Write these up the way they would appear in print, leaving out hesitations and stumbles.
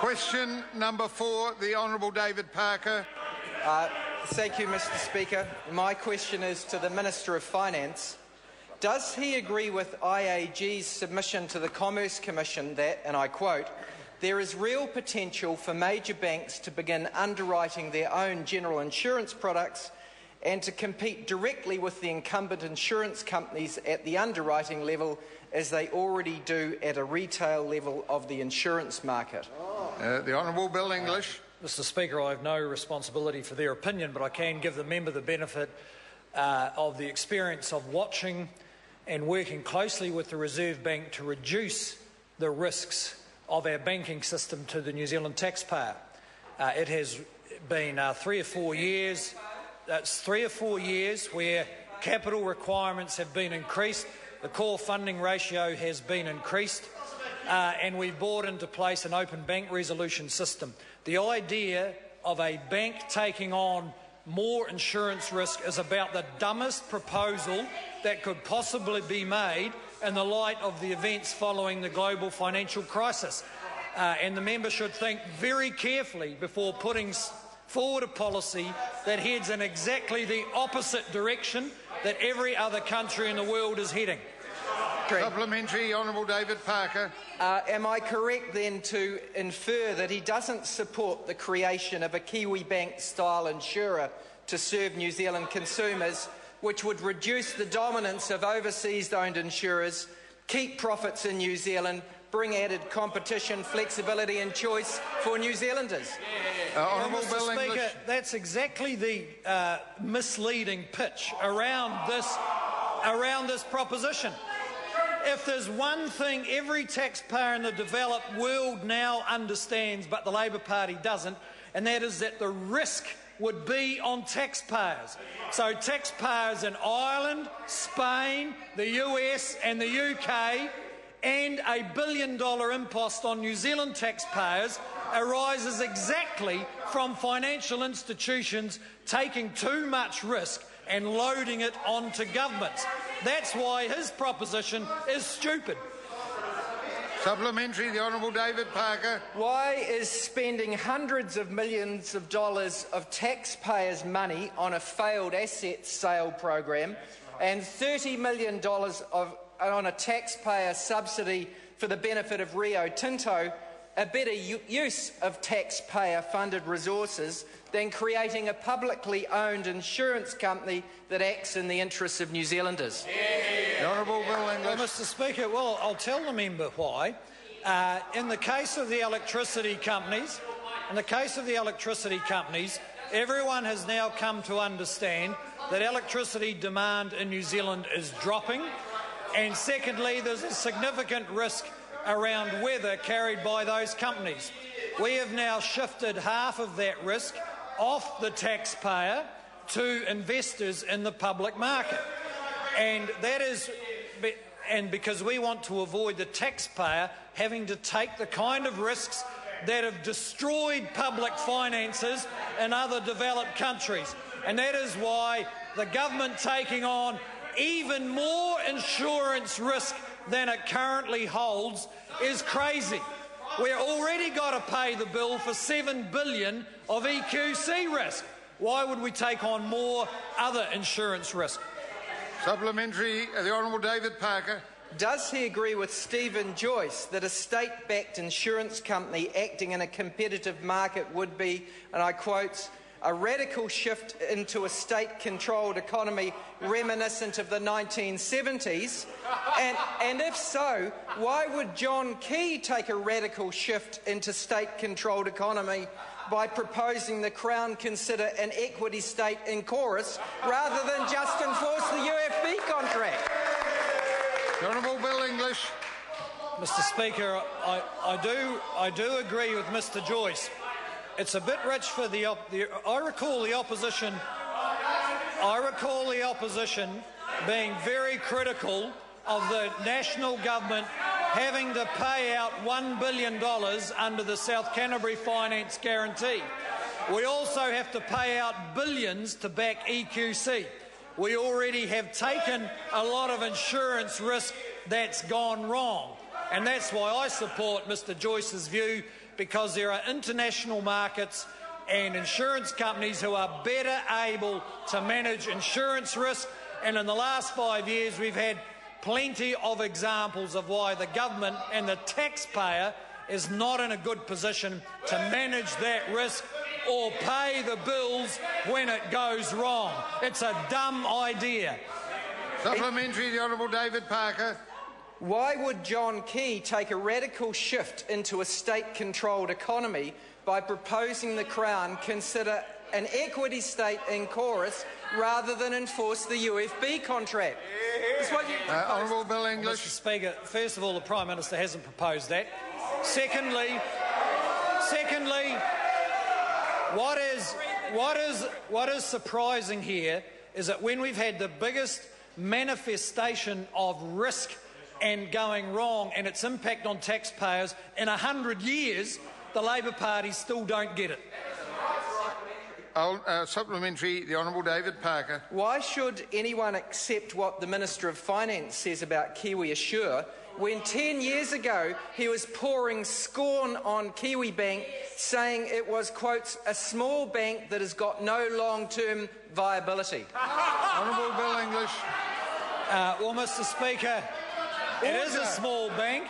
Question number 4, the Honourable David Parker. Thank you, Mr. Speaker. My question is to the Minister of Finance. Does he agree with IAG's submission to the Commerce Commission that, and I quote, there is real potential for major banks to begin underwriting their own general insurance products and to compete directly with the incumbent insurance companies at the underwriting level as they already do at a retail level of the insurance market? The Honourable Bill English. Mr. Speaker, I have no responsibility for their opinion, but I can give the member the benefit of the experience of watching and working closely with the Reserve Bank to reduce the risks of our banking system to the New Zealand taxpayer. It has been 3 or 4 years. That's 3 or 4 years where capital requirements have been increased, the core funding ratio has been increased, and we've brought into place an open bank resolution system. The idea of a bank taking on more insurance risk is about the dumbest proposal that could possibly be made in the light of the events following the global financial crisis. And the member should think very carefully before putting forward a policy that heads in exactly the opposite direction that every other country in the world is heading. Supplementary, Honourable David Parker. Am I correct then to infer that he doesn't support the creation of a Kiwi Bank-style insurer to serve New Zealand consumers, which would reduce the dominance of overseas-owned insurers, keep profits in New Zealand, bring added competition, flexibility and choice for New Zealanders? Honourable Bill Mr. Speaker, English. that's exactly the misleading pitch around this proposition. If there's one thing every taxpayer in the developed world now understands, but the Labor Party doesn't, and that is that the risk would be on taxpayers. So taxpayers in Ireland, Spain, the US and the UK, and a $1 billion impost on New Zealand taxpayers arises exactly from financial institutions taking too much risk and loading it onto governments. That's why his proposition is stupid. Supplementary, the Honourable David Parker. Why is spending hundreds of millions of dollars of taxpayers' money on a failed asset sale program and $30 million on a taxpayer subsidy for the benefit of Rio Tinto a better use of taxpayer-funded resources than creating a publicly owned insurance company that acts in the interests of New Zealanders? The Honourable Bill English. Well, Mr. Speaker, well, I'll tell the member why. In the case of the electricity companies, everyone has now come to understand that electricity demand in New Zealand is dropping, and secondly, there's a significant risk around weather carried by those companies. We have now shifted half of that risk off the taxpayer to investors in the public market, and because we want to avoid the taxpayer having to take the kind of risks that have destroyed public finances in other developed countries. And that is why the government taking on even more insurance risk than it currently holds is crazy. We've already got to pay the bill for $7 billion of EQC risk. Why would we take on more other insurance risk? Supplementary, the Honourable David Parker. Does he agree with Stephen Joyce that a state-backed insurance company acting in a competitive market would be, and I quote, a radical shift into a state-controlled economy reminiscent of the 1970s? And if so, why would John Key take a radical shift into state-controlled economy by proposing the Crown consider an equity state in chorus rather than just enforce the UFB contract? The Honourable Bill English. Mr. Speaker, I do agree with Mr. Joyce. It's a bit rich for I recall the opposition being very critical of the national government having to pay out $1 billion under the South Canterbury Finance Guarantee. We also have to pay out billions to back EQC. We already have taken a lot of insurance risk that's gone wrong. And that's why I support Mr Joyce's view, because there are international markets and insurance companies who are better able to manage insurance risk. And in the last 5 years, we've had plenty of examples of why the government and the taxpayer is not in a good position to manage that risk or pay the bills when it goes wrong. It's a dumb idea. Supplementary, the Honourable David Parker. Why would John Key take a radical shift into a state-controlled economy by proposing the Crown consider an equity state in chorus rather than enforce the UFB contract? Honourable Bill English. Mr Speaker, first of all, the Prime Minister hasn't proposed that. Secondly, what is surprising here is that when we've had the biggest manifestation of risk and going wrong and its impact on taxpayers in 100 years, the Labor Party still don't get it. Supplementary, the Honourable David Parker. Why should anyone accept what the Minister of Finance says about Kiwi Assure when 10 years ago he was pouring scorn on Kiwi Bank, saying it was, quotes, a small bank that has got no long-term viability? Honourable Bill English. Well, Mr Speaker, it is a small bank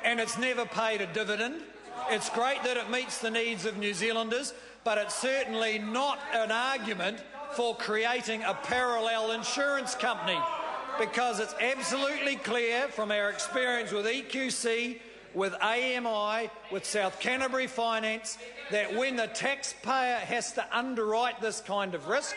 and it's never paid a dividend. It's great that it meets the needs of New Zealanders, but it's certainly not an argument for creating a parallel insurance company, because it's absolutely clear from our experience with EQC, with AMI, with South Canterbury Finance, that when the taxpayer has to underwrite this kind of risk,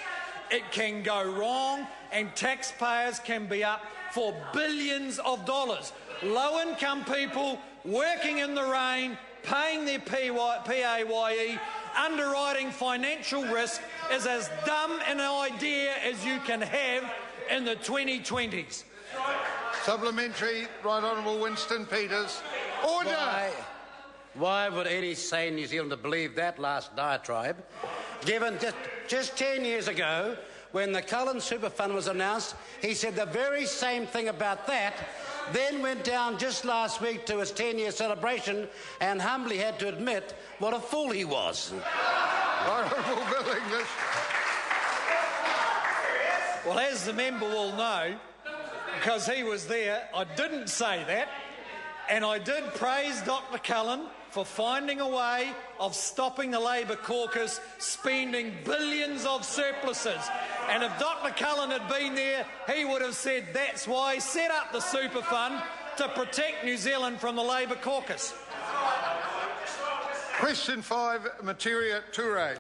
it can go wrong and taxpayers can be up for billions of dollars. Low-income people working in the rain, paying their PAYE, underwriting financial risk is as dumb an idea as you can have in the 2020s. Supplementary, Right Honourable Winston Peters. Order! Why would any sane New Zealander believe that last diatribe, given just 10 years ago, when the Cullen Super Fund was announced, he said the very same thing about that, then went down just last week to his 10-year celebration and humbly had to admit what a fool he was. Honourable Bill English. Well, as the member will know, because he was there, I didn't say that, and I did praise Dr Cullen for finding a way of stopping the Labor caucus spending billions of surpluses. And if Dr Cullen had been there, he would have said that's why he set up the Super Fund, to protect New Zealand from the Labor caucus. Question 5, Materia Ture.